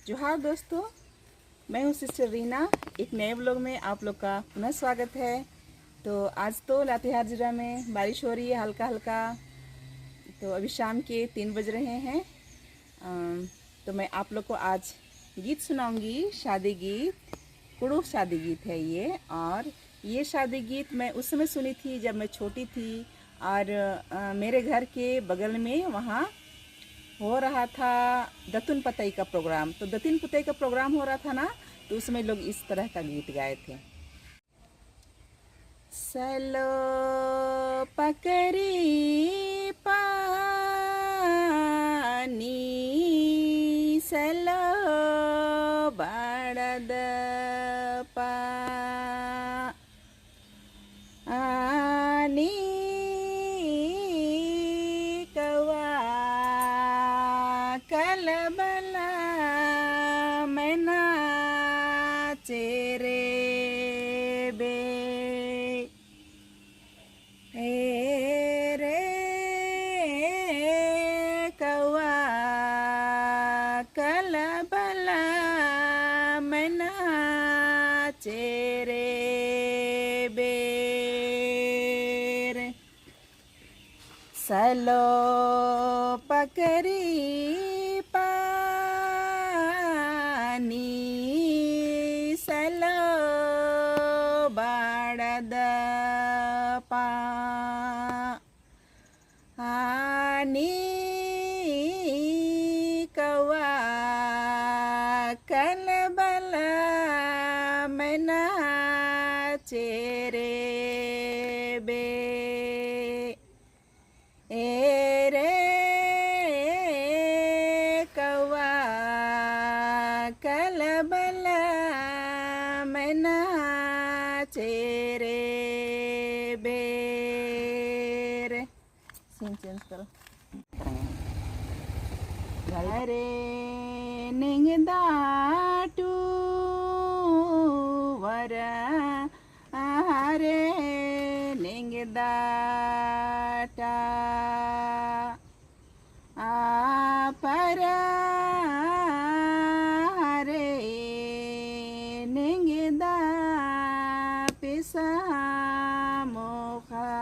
जोहार दोस्तों, मैं हूँ सिस्टर रीना। एक नए व्लॉग में आप लोग का पुनः स्वागत है। तो आज तो लातेहार जिला में बारिश हो रही है हल्का हल्का। तो अभी शाम के 3 बज रहे हैं। तो मैं आप लोग को आज गीत सुनाऊंगी, शादी गीत, कुड़ू शादी गीत है ये। और ये शादी गीत मैं उस समय सुनी थी जब मैं छोटी थी और मेरे घर के बगल में वहाँ हो रहा था दतुन पतई का प्रोग्राम। तो दतुन पतई का प्रोग्राम हो रहा था ना, तो उसमें लोग इस तरह का गीत गाए थे। सलो पकड़ी पानी, सलो बड़द पानी, कलबला मैना चेरे बे रे कौआ कलबला मैना चेरे बेर, सलो पकड़ी पानी, सलो बड़द पानी, कौआ कलबला मैना चेरे बे रे कौआ कलबला मैना चेरे बेर। सीन चेंज करो। हरे निंगदाटू वरा, हरे निंगदाटा पर हरे निंगदा पिसा मोखा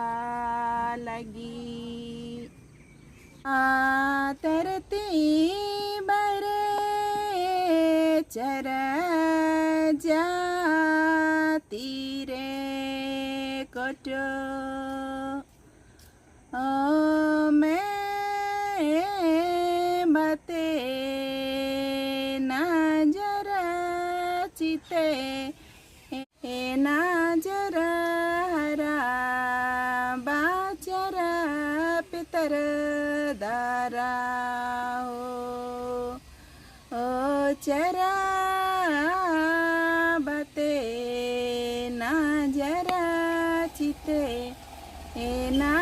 लगी, तरती बरे चर जाती रे कोटो, मैं बते नाजर चिते नाजर हरा बाचर पितर दारा हो चरा बते नाजर चिते ना